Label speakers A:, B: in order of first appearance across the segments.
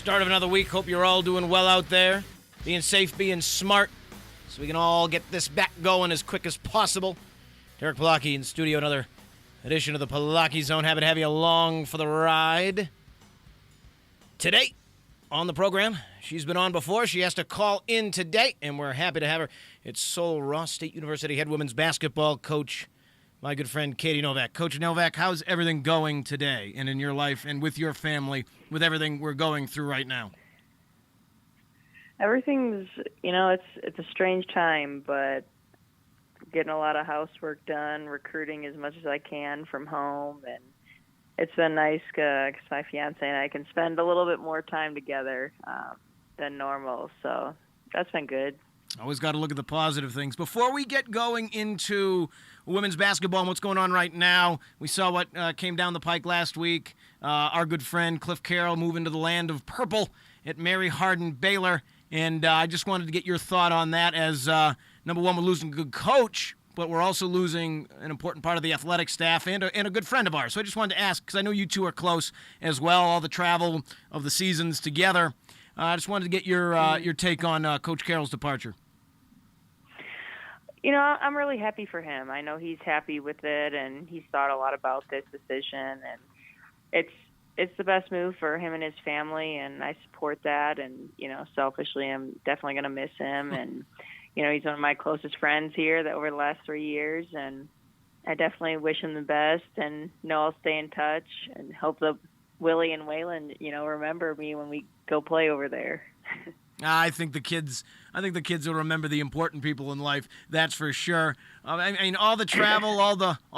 A: Start of another week. Hope you're all doing well out there. Being safe, being smart, so we can all get this back going as quick as possible. Derek Pollacchi in studio, another edition of the Pollacchi Zone. Happy to have you along for the ride. Today on the program, she's been on before. She has to call in today, and we're happy to have her. It's Sol Ross State University head women's basketball coach, my good friend Katie Novak. Coach Novak, how's everything going today and in your life and with your family, with everything we're going through right now?
B: Everything's, it's a strange time, but getting a lot of housework done, recruiting as much as I can from home, and it's been nice because my fiance and I can spend a little bit more time together than normal, so that's been good.
A: Always got to look at the positive things. Before we get going into women's basketball and what's going on right now, we saw what came down the pike last week. Our good friend Cliff Carroll moving to the land of purple at Mary Hardin Baylor. And I just wanted to get your thought on that as, number one, we're losing a good coach, but we're also losing an important part of the athletic staff and a good friend of ours. So I just wanted to ask, because I know you two are close as well, all the travel of the seasons together. I just wanted to get your take on Coach Carroll's departure.
B: I'm really happy for him. I know he's happy with it, and he's thought a lot about this decision, and it's the best move for him and his family, and I support that. And, selfishly, I'm definitely going to miss him. And, he's one of my closest friends here that over the last 3 years, and I definitely wish him the best and know I'll stay in touch and hope that Willie and Waylon, remember me when we go play over there.
A: I think the kids will remember the important people in life. That's for sure. I mean, all the travel, all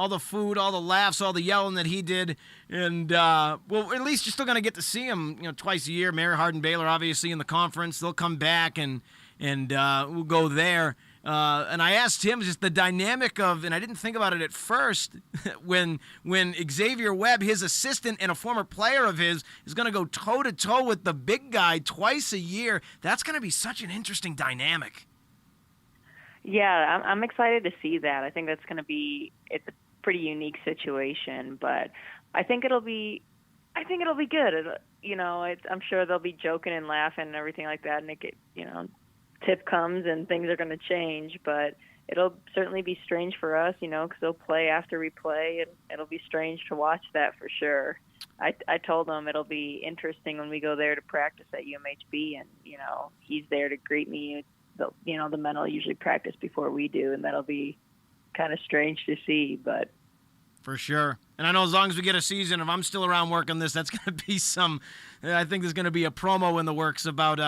A: the food, all the laughs, all the yelling that he did, and at least you're still going to get to see him, twice a year. Mary Hardin Baylor, obviously in the conference, they'll come back and we'll go there. And I asked him just the dynamic of, and I didn't think about it at first, when Xavier Webb, his assistant and a former player of his, is going to go toe-to-toe with the big guy twice a year. That's going to be such an interesting dynamic.
B: Yeah, I'm excited to see that. I think that's going to be, it's a pretty unique situation, but I think it'll be good. I'm sure they'll be joking and laughing and everything like that, and tip comes and things are going to change, but it'll certainly be strange for us, because they'll play after we play, and it'll be strange to watch that for sure. I told them it'll be interesting when we go there to practice at UMHB, and, he's there to greet me. The men will usually practice before we do, and that'll be kind of strange to see, but
A: for sure. And I know as long as we get a season, if I'm still around working this, that's going to be I think there's going to be a promo in the works about,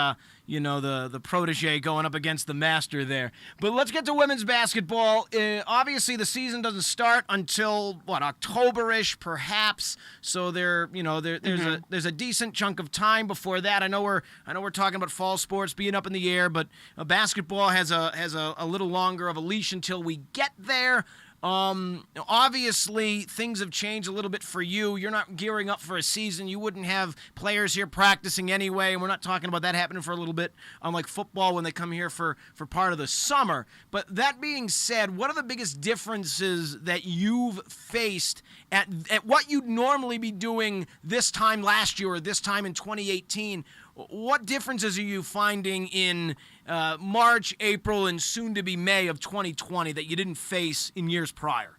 A: the protege going up against the master there. But let's get to women's basketball. Obviously, the season doesn't start until, October-ish, perhaps. So there's a decent chunk of time before that. I know we're talking about fall sports being up in the air, but basketball has a little longer of a leash until we get there. Obviously, things have changed a little bit for you. You're not gearing up for a season. You wouldn't have players here practicing anyway, and we're not talking about that happening for a little bit, unlike football when they come here for part of the summer. But that being said, what are the biggest differences that you've faced at what you'd normally be doing this time last year or this time in 2018? What differences are you finding in March, April, and soon-to-be May of 2020 that you didn't face in years prior?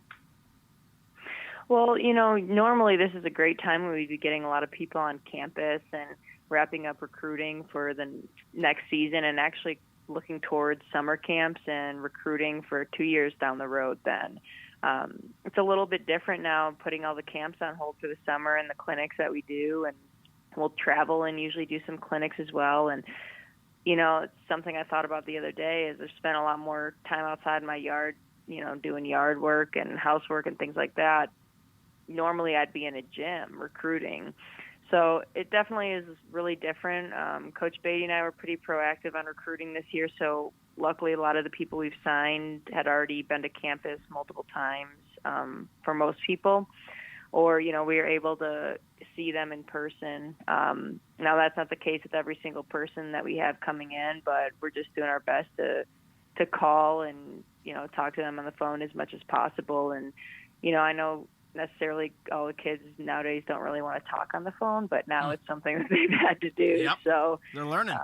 B: Well, normally this is a great time when we'd be getting a lot of people on campus and wrapping up recruiting for the next season and actually looking towards summer camps and recruiting for 2 years down the road then. It's a little bit different now, putting all the camps on hold for the summer and the clinics that we do, and we'll travel and usually do some clinics as well. And, it's something I thought about the other day is I've spent a lot more time outside my yard, doing yard work and housework and things like that. Normally I'd be in a gym recruiting. So it definitely is really different. Coach Beatty and I were pretty proactive on recruiting this year. So luckily a lot of the people we've signed had already been to campus multiple times for most people. Or, we were able to see them in person. Now, that's not the case with every single person that we have coming in, but we're just doing our best to call and, talk to them on the phone as much as possible. And, I know necessarily all the kids nowadays don't really want to talk on the phone, but now it's something that they've had to do.
A: Yep.
B: So
A: They're learning.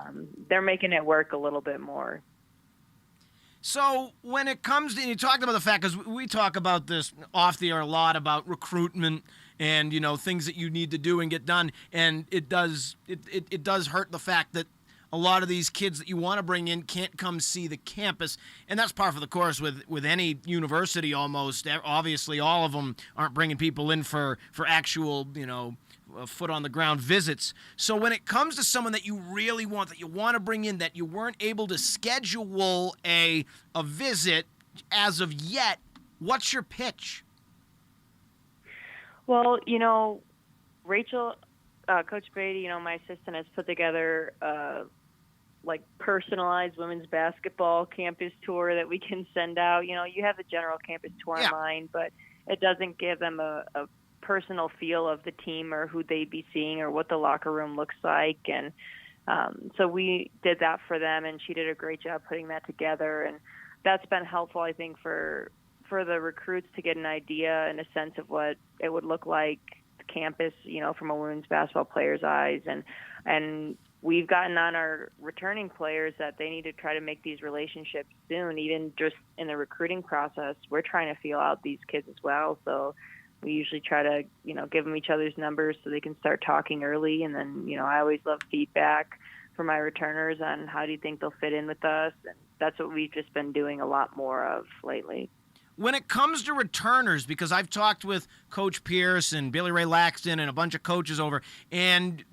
B: They're making it work a little bit more.
A: So when it comes to, you talked about the fact, because we talk about this off the air a lot about recruitment and, things that you need to do and get done. And it does hurt the fact that a lot of these kids that you want to bring in can't come see the campus. And that's par for the course with any university almost. Obviously, all of them aren't bringing people in for actual, foot on the ground visits. So when it comes to someone that you really want, that you want to bring in, that you weren't able to schedule a visit as of yet, what's your pitch?
B: Well, Rachel, Coach Beatty, my assistant, has put together personalized women's basketball campus tour that we can send out. You have the general campus tour in mind, but it doesn't give them a personal feel of the team or who they'd be seeing or what the locker room looks like. And so we did that for them, and she did a great job putting that together. And that's been helpful, I think, for the recruits to get an idea and a sense of what it would look like, the campus, from a women's basketball player's eyes. And we've gotten on our returning players that they need to try to make these relationships soon. Even just in the recruiting process, we're trying to feel out these kids as well. So we usually try to, give them each other's numbers so they can start talking early. And then, I always love feedback from my returners on how do you think they'll fit in with us. And that's what we've just been doing a lot more of lately.
A: When it comes to returners, because I've talked with Coach Pierce and Billy Ray Laxton and a bunch of coaches over, and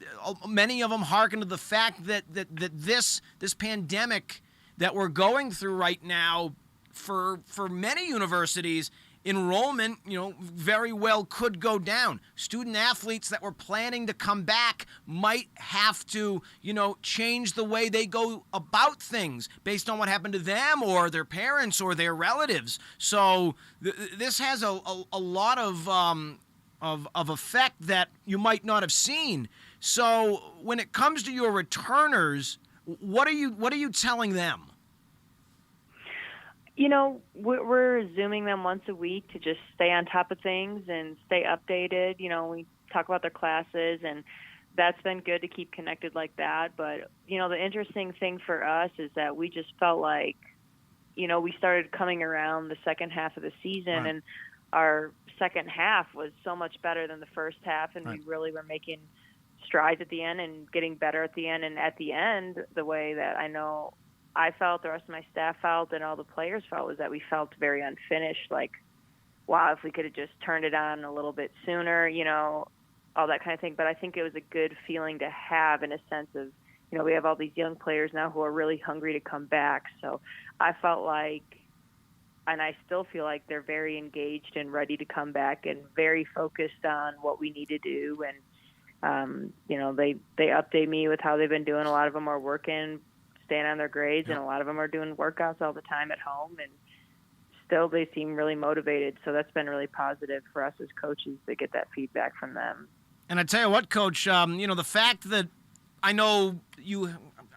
A: many of them hearken to the fact that this pandemic that we're going through right now, for many universities, enrollment, very well could go down. Student athletes that were planning to come back might have to, change the way they go about things based on what happened to them or their parents or their relatives. So this has a lot of effect that you might not have seen. So when it comes to your returners, what are you telling them?
B: We're Zooming them once a week to just stay on top of things and stay updated. We talk about their classes, and that's been good to keep connected like that. But, the interesting thing for us is that we just felt like, we started coming around the second half of the season, right, and our second half was so much better than the first half, and right, we really were making strides at the end and getting better at the end. And at the end, the way that I know I felt, the rest of my staff felt, and all the players felt, was that we felt very unfinished. Like, wow, if we could have just turned it on a little bit sooner, all that kind of thing. But I think it was a good feeling to have, in a sense of, we have all these young players now who are really hungry to come back. So I felt like, and I still feel like, they're very engaged and ready to come back and very focused on what we need to do. And, they update me with how they've been doing. A lot of them are working, staying on their grades, and a lot of them are doing workouts all the time at home, and still they seem really motivated. So that's been really positive for us as coaches to get that feedback from them. And
A: I tell you what, Coach, the fact that I know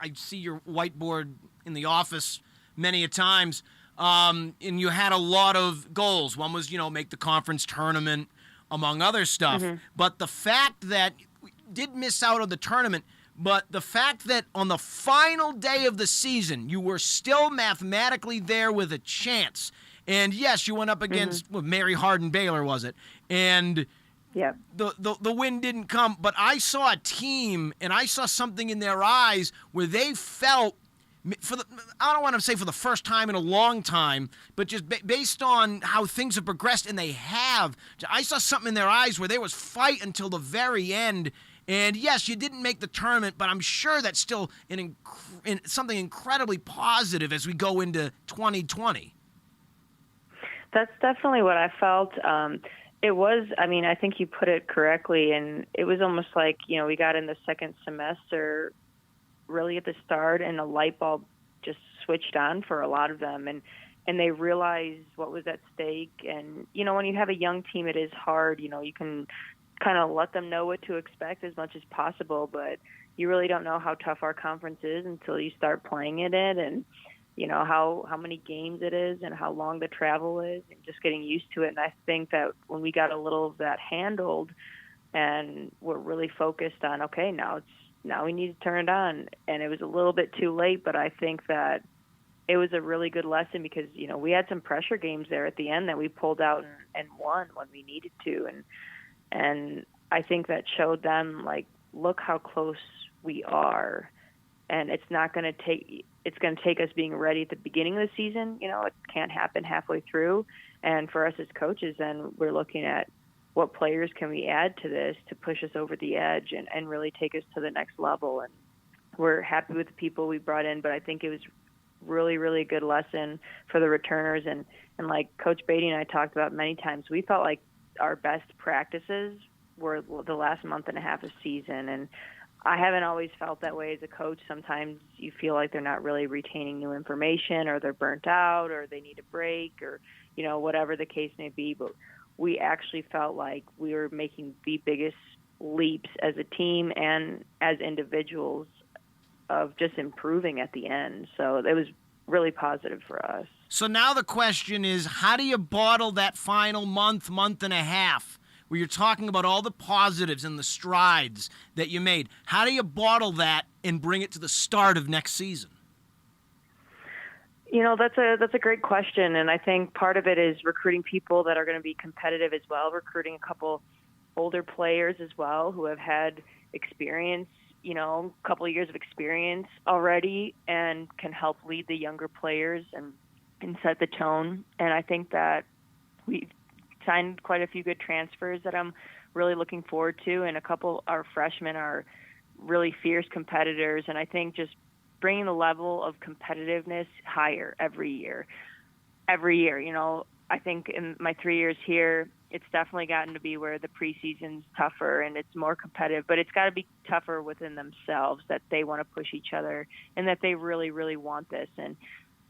A: I see your whiteboard in the office many a times, and you had a lot of goals. One was, make the conference tournament, among other stuff. Mm-hmm. But the fact that we did miss out on the tournament, but the fact that on the final day of the season, you were still mathematically there with a chance. And yes, you went up against Mary Hardin Baylor, was it? And the win didn't come. But I saw a team, and I saw something in their eyes where they felt, I don't want to say for the first time in a long time, but just based on how things have progressed, and they have, I saw something in their eyes where there was fight until the very end. And yes, you didn't make the tournament, but I'm sure that's still something incredibly positive as we go into 2020.
B: That's definitely what I felt. It was, I think you put it correctly, and it was almost like, we got in the second semester really at the start, and a light bulb just switched on for a lot of them, and they realized what was at stake. And, when you have a young team, it is hard. You can kind of let them know what to expect as much as possible, but you really don't know how tough our conference is until you start playing in it. And how many games it is and how long the travel is, and just getting used to it. And I think that when we got a little of that handled and we're really focused on, okay, now we need to turn it on. And it was a little bit too late, but I think that it was a really good lesson because, we had some pressure games there at the end that we pulled out and won when we needed to. And I think that showed them, like, look how close we are. And it's going to take us being ready at the beginning of the season. It can't happen halfway through. And for us as coaches, then we're looking at what players can we add to this to push us over the edge and really take us to the next level. And we're happy with the people we brought in, but I think it was really, really good lesson for the returners. And like Coach Beatty and I talked about many times, we felt like our best practices were the last month and a half of season. And I haven't always felt that way as a coach. Sometimes you feel like they're not really retaining new information, or they're burnt out, or they need a break, or, whatever the case may be. But we actually felt like we were making the biggest leaps as a team and as individuals of just improving at the end. So it was really positive for us.
A: So now the question is, how do you bottle that final month and a half where you're talking about all the positives and the strides that you made? How do you bottle that and bring it to the start of next season?
B: That's a great question. And I think part of it is recruiting people that are going to be competitive as well, recruiting a couple older players as well who have had experience, a couple of years of experience already and can help lead the younger players and set the tone. And I think that we signed quite a few good transfers that I'm really looking forward to. And a couple, our freshmen are really fierce competitors. And I think just bringing the level of competitiveness higher every year. I think in my 3 years here, it's definitely gotten to be where the preseason's tougher and it's more competitive, but it's got to be tougher within themselves, that they want to push each other and that they really, really want this. And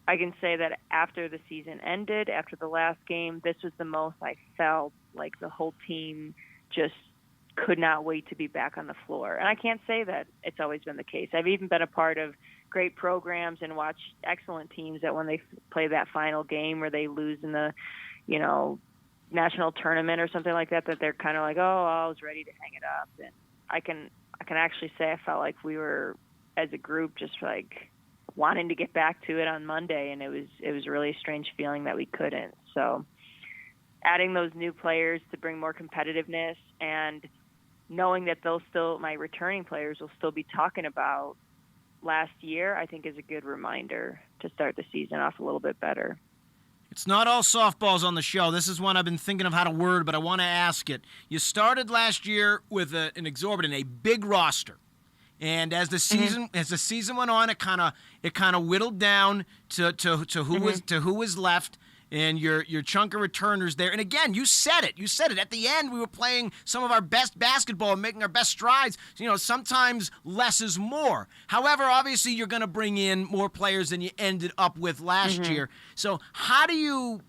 B: I can say that after the season ended, after the last game, this was the most I felt like the whole team just could not wait to be back on the floor. And I can't say that it's always been the case. I've even been a part of great programs and watched excellent teams that when they play that final game where they lose in the, national tournament or something like that, that they're kind of like, oh, I was ready to hang it up. And I can actually say I felt like we were, as a group, just like wanting to get back to it on Monday, and it was a really strange feeling that we couldn't. So adding those new players to bring more competitiveness and knowing that my returning players will still be talking about last year, I think is a good reminder to start the season off a little bit better.
A: It's not all softballs on the show. This is one I've been thinking of how to word, but I want to ask it. You started last year with an exorbitant, a big roster. And as the season went on, it kind of whittled down to who was left, and your chunk of returners there. And again, you said it. At the end, we were playing some of our best basketball and making our best strides. Sometimes less is more. However, obviously, you're going to bring in more players than you ended up with last year. So how do you,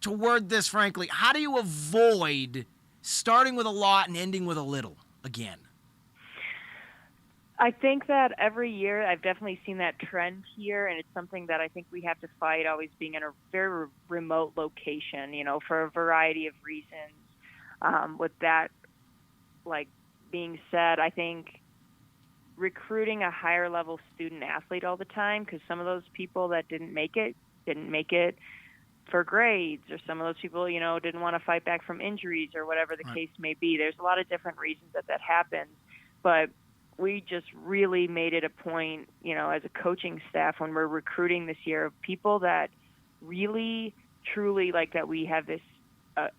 A: to word this frankly, how do you avoid starting with a lot and ending with a little again?
B: I think that every year I've definitely seen that trend here, and it's something that I think we have to fight, always being in a very remote location, for a variety of reasons. With that, being said, I think recruiting a higher level student athlete all the time, because some of those people that didn't make it for grades, or some of those people, didn't want to fight back from injuries or whatever the case may be. There's a lot of different reasons that happens, but we just really made it a point, as a coaching staff when we're recruiting this year, of people that really, truly that we have this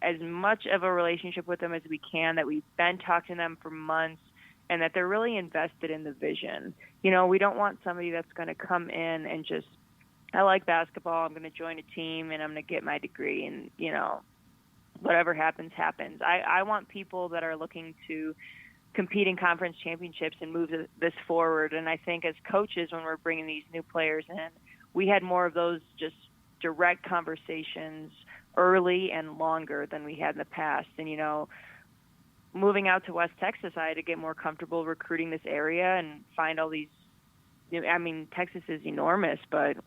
B: as much of a relationship with them as we can, that we've been talking to them for months, and that they're really invested in the vision. We don't want somebody that's going to come in and just, I like basketball, I'm going to join a team, and I'm going to get my degree, and, whatever happens, happens. I want people that are looking to compete in conference championships and move this forward. And I think as coaches, when we're bringing these new players in, we had more of those just direct conversations early and longer than we had in the past. And, moving out to West Texas, I had to get more comfortable recruiting this area and find all these I mean, Texas is enormous, but,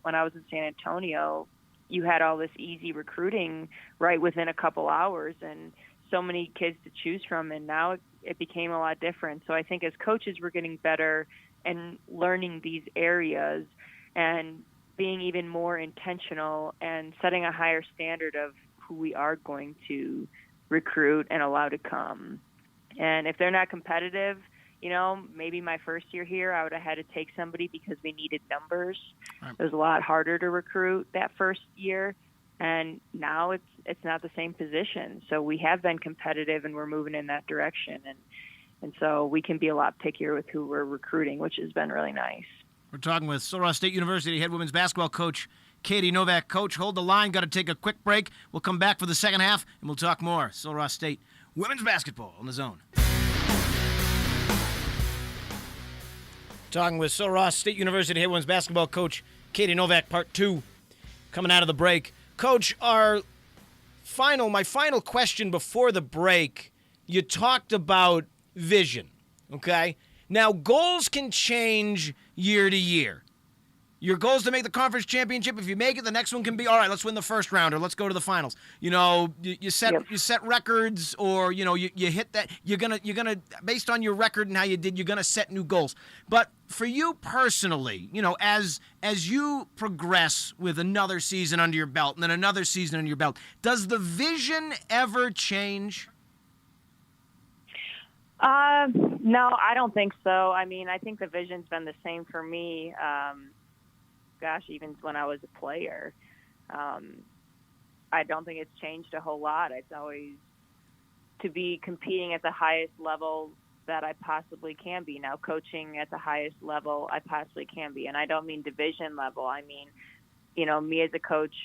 B: when I was in San Antonio, you had all this easy recruiting right within a couple hours and so many kids to choose from. And now it became a lot different. So I think as coaches, we're getting better and learning these areas and being even more intentional and setting a higher standard of who we are going to recruit and allow to come. And if they're not competitive, maybe my first year here, I would have had to take somebody because we needed numbers.
A: Right.
B: It was a lot harder to recruit that first year. And now it's not the same position. So we have been competitive and we're moving in that direction. And so we can be a lot pickier with who we're recruiting, which has been really nice.
A: We're talking with Sul Ross State University head women's basketball coach Katie Novak. Coach, hold the line. Got to take a quick break. We'll come back for the second half, and we'll talk more. Sul Ross State women's basketball on the Zone. Talking with Sul Ross State University head women's basketball coach Katie Novak, part 2, coming out of the break. Coach, my final question before the break, you talked about vision, okay? Now, goals can change year to year. Your goal is to make the conference championship. If you make it, the next one can be, all right, let's win the first round or let's go to the finals. You set records, or you hit that. You're gonna based on your record and how you did, you're gonna set new goals. But for you personally, as you progress with another season under your belt and then another season under your belt, does the vision ever change?
B: No, I don't think so. I mean, I think the vision's been the same for me. Even when I was a player, I don't think it's changed a whole lot. It's always to be competing at the highest level that I possibly can be. Now, coaching at the highest level I possibly can be. And I don't mean division level. I mean, me as a coach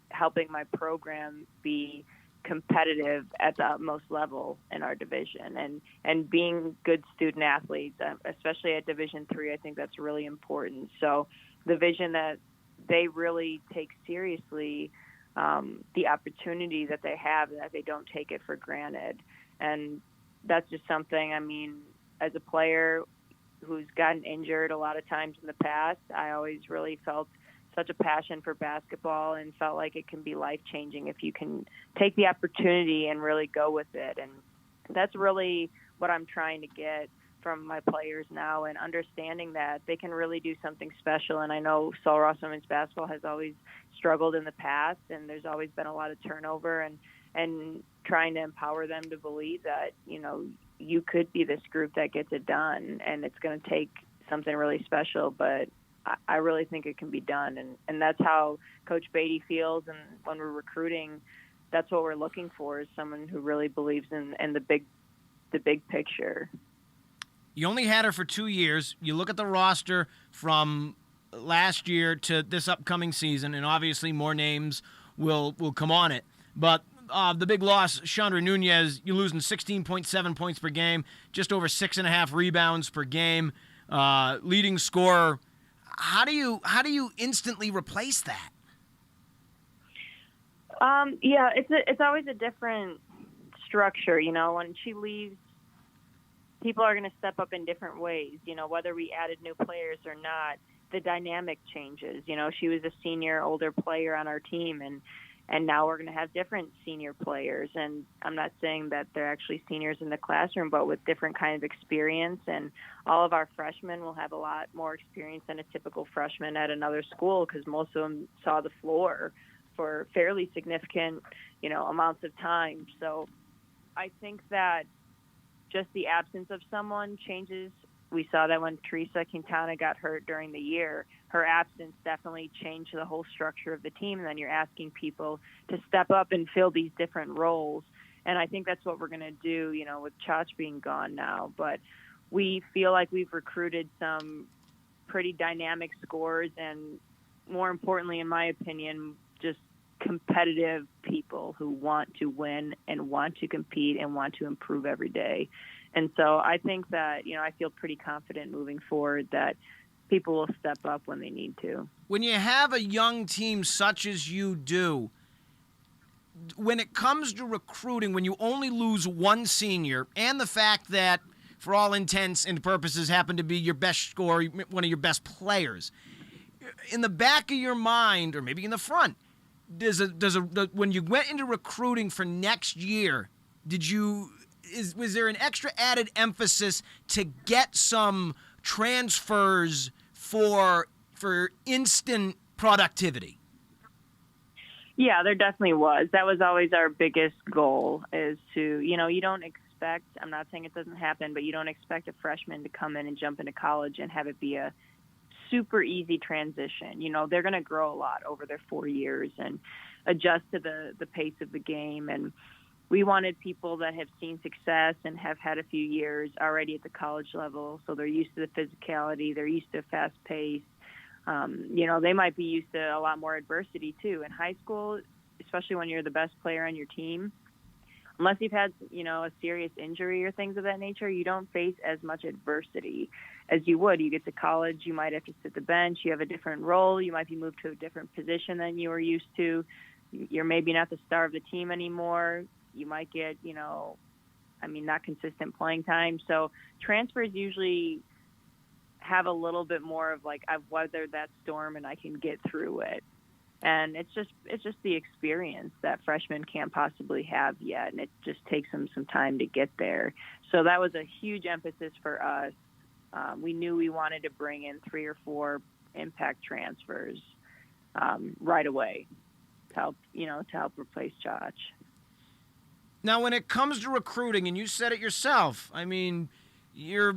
B: helping my program be competitive at the utmost level in our division and being good student athletes, especially at Division III. I think that's really important. So the vision that they really take seriously, the opportunity that they have, that they don't take it for granted. And that's just something, I mean, as a player who's gotten injured a lot of times in the past, I always really felt such a passion for basketball and felt like it can be life-changing if you can take the opportunity and really go with it. And that's really what I'm trying to get from my players now, and understanding that they can really do something special. And I know Sul Ross women's basketball has always struggled in the past, and there's always been a lot of turnover, and trying to empower them to believe that, you could be this group that gets it done, and it's going to take something really special, but I really think it can be done. And that's how Coach Beatty feels. And when we're recruiting, that's what we're looking for, is someone who really believes in the big picture.
A: You only had her for 2 years. You look at the roster from last year to this upcoming season, and obviously more names will come on it. But the big loss, Chandra Nunez, you're losing 16.7 points per game, just over 6.5 rebounds per game, leading scorer. How do you instantly replace that?
B: It's always a different structure. When she leaves, people are going to step up in different ways. Whether we added new players or not, the dynamic changes. She was a senior, older player on our team, and now we're going to have different senior players. And I'm not saying that they're actually seniors in the classroom, but with different kind of experience. And all of our freshmen will have a lot more experience than a typical freshman at another school, because most of them saw the floor for fairly significant, amounts of time. So I think that just the absence of someone changes. We saw that when Teresa Quintana got hurt during the year. Her absence definitely changed the whole structure of the team, and then you're asking people to step up and fill these different roles. And I think that's what we're going to do, with Chach being gone now. But we feel like we've recruited some pretty dynamic scorers, and more importantly, in my opinion, just competitive people who want to win and want to compete and want to improve every day. And so I think that, I feel pretty confident moving forward that people will step up when they need to.
A: When you have a young team such as you do, when it comes to recruiting, when you only lose one senior, and the fact that for all intents and purposes, happened to be your best scorer, one of your best players. In the back of your mind, or maybe in the front, when you went into recruiting for next year, was there an extra added emphasis to get some transfers for instant productivity?
B: Yeah, there definitely was. That was always our biggest goal, is to, you don't expect, I'm not saying it doesn't happen, but you don't expect a freshman to come in and jump into college and have it be a super easy transition. They're going to grow a lot over their 4 years and adjust to the pace of the game. And we wanted people that have seen success and have had a few years already at the college level, so they're used to the physicality, they're used to fast pace. They might be used to a lot more adversity too. In high school, especially when you're the best player on your team, unless you've had, a serious injury or things of that nature, you don't face as much adversity as you would. You get to college, you might have to sit the bench, you have a different role, you might be moved to a different position than you were used to. You're maybe not the star of the team anymore. You might get, not consistent playing time. So transfers usually have a little bit more of like, I've weathered that storm and I can get through it. And it's just the experience that freshmen can't possibly have yet. And it just takes them some time to get there. So that was a huge emphasis for us. We knew we wanted to bring in 3 or 4 impact transfers right away to help replace Josh.
A: Now, when it comes to recruiting, and you said it yourself, you're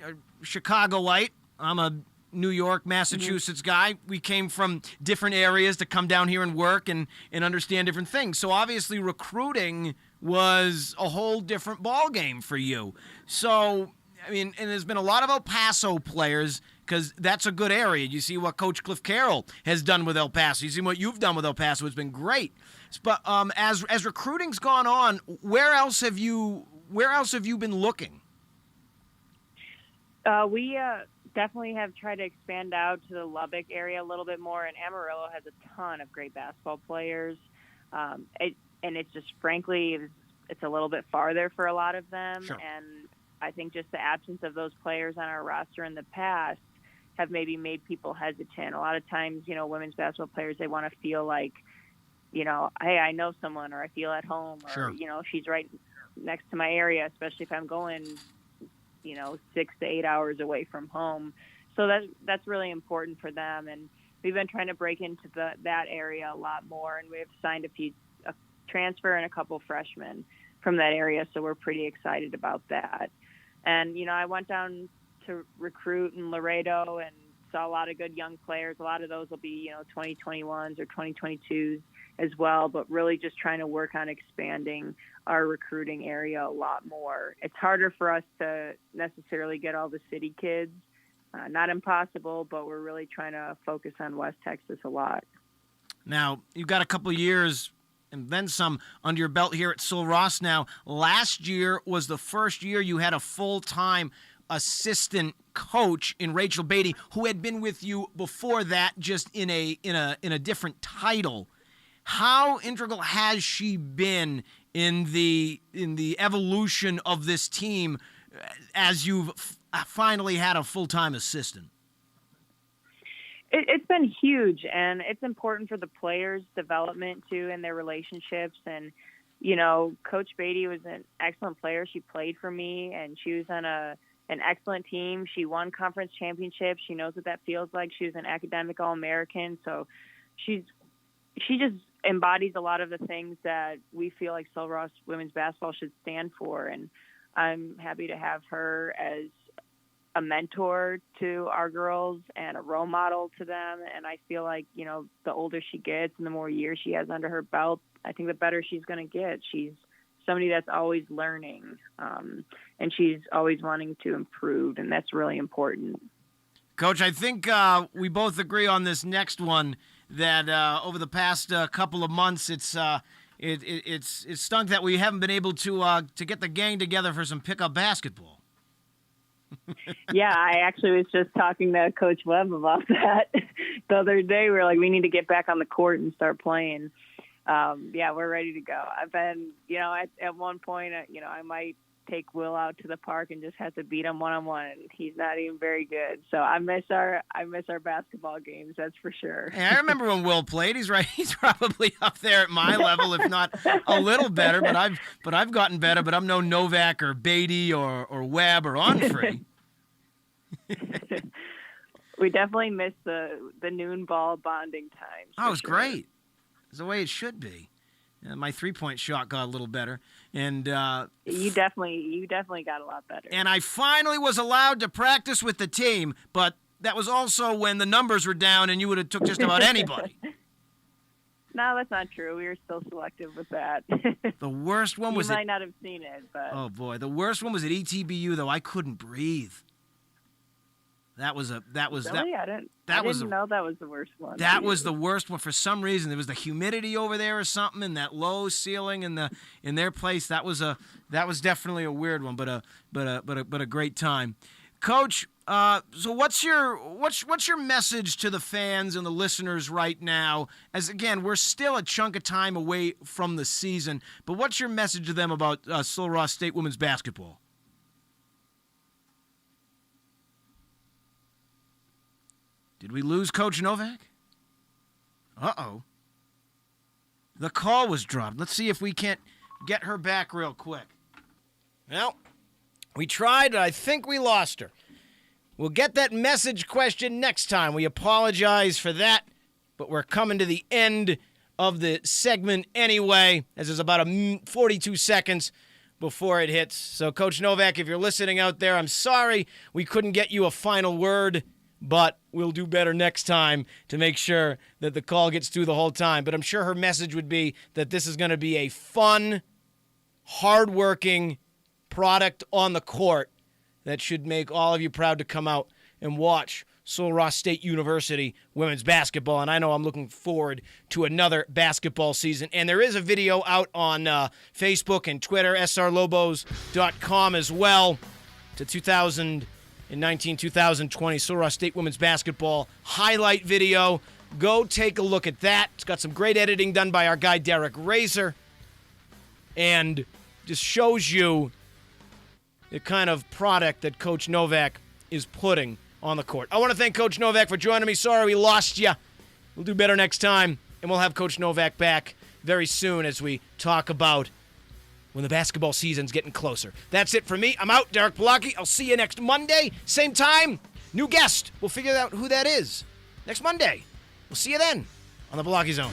A: a Chicagoite. I'm a New York, Massachusetts guy. We came from different areas to come down here and work and understand different things. So obviously recruiting was a whole different ballgame for you. So, and there's been a lot of El Paso players, because that's a good area. You see what Coach Cliff Carroll has done with El Paso. You see what you've done with El Paso. It's been great. But as recruiting's gone on, where else have you been looking?
B: We definitely have tried to expand out to the Lubbock area a little bit more, and Amarillo has a ton of great basketball players. And it's just, frankly, it's a little bit farther for a lot of them.
A: Sure.
B: And I think just the absence of those players on our roster in the past have maybe made people hesitant. A lot of times, women's basketball players, they want to feel like, hey, I know someone, or I feel at home, or,
A: Sure.
B: She's right next to my area, especially if I'm going 6 to 8 hours away from home. So that's really important for them. And we've been trying to break into that area a lot more. And we've signed a transfer and a couple freshmen from that area. So we're pretty excited about that. And, I went down to recruit in Laredo and saw a lot of good young players. A lot of those will be, 2021s or 2022s as well, but really just trying to work on expanding our recruiting area a lot more. It's harder for us to necessarily get all the city kids. Not impossible, but we're really trying to focus on West Texas a lot.
A: Now, you've got a couple years and then some under your belt here at Sul Ross now. Last year was the first year you had a full-time assistant coach in Rachel Beatty, who had been with you before that, just in a different title. How integral has she been in the evolution of this team as you've finally had a full-time assistant?
B: It's been huge, and it's important for the players' development too, and their relationships. And Coach Beatty was an excellent player. She played for me, and she was on an excellent team. She won conference championships. She knows what that feels like. She was an academic All-American, so she just embodies a lot of the things that we feel like Sul Ross women's basketball should stand for. And I'm happy to have her as a mentor to our girls and a role model to them. And I feel like, the older she gets and the more years she has under her belt, I think the better she's going to get. She's somebody that's always learning, and she's always wanting to improve, and that's really important.
A: Coach, I think we both agree on this next one, that over the past couple of months, it's stunk that we haven't been able to get the gang together for some pickup basketball.
B: Yeah, I actually was just talking to Coach Webb about that the other day. We were like, we need to get back on the court and start playing. Yeah, we're ready to go. I've been, at one point, I might take Will out to the park and just have to beat him one-on-one. And he's not even very good. So I miss our basketball games, that's for sure.
A: Yeah, I remember when Will played. He's right. He's probably up there at my level, if not a little better. But I've gotten better. But I'm no Novak or Beatty or Webb or Onfrey.
B: We definitely miss the noon ball bonding times.
A: Oh, it was great. It's the way it should be. My 3-point shot got a little better, and
B: you definitely got a lot better.
A: And I finally was allowed to practice with the team, but that was also when the numbers were down, and you would have took just about anybody.
B: No, that's not true. We were still selective with that.
A: The worst one was
B: you might not have seen it, but
A: oh boy, the worst one was at ETBU though. I couldn't breathe.
B: Really?
A: That
B: I didn't know that was the worst one.
A: That was the worst one for some reason. There was the humidity over there or something, and that low ceiling in their place. That was definitely a weird one, but a great time. Coach, so what's your message to the fans and the listeners right now? As again, we're still a chunk of time away from the season, but what's your message to them about Sul Ross State women's basketball? Did we lose Coach Novak? Uh-oh. The call was dropped. Let's see if we can't get her back real quick. Well, we tried, but I think we lost her. We'll get that message question next time. We apologize for that, but we're coming to the end of the segment anyway, as there's about 42 seconds before it hits. So, Coach Novak, if you're listening out there, I'm sorry we couldn't get you a final word, but we'll do better next time to make sure that the call gets through the whole time. But I'm sure her message would be that this is going to be a fun, hardworking product on the court that should make all of you proud to come out and watch Sul Ross State University women's basketball. And I know I'm looking forward to another basketball season. And there is a video out on Facebook and Twitter, srlobos.com as well, to 2019-2020 Sul Ross State women's basketball highlight video. Go take a look at that. It's got some great editing done by our guy Derek Razor, and just shows you the kind of product that Coach Novak is putting on the court. I want to thank Coach Novak for joining me. Sorry we lost you. We'll do better next time, and we'll have Coach Novak back very soon as we talk about when the basketball season's getting closer. That's it for me. I'm out. Derek Pollacchi. I'll see you next Monday. Same time. New guest. We'll figure out who that is next Monday. We'll see you then on the Pollacchi Zone.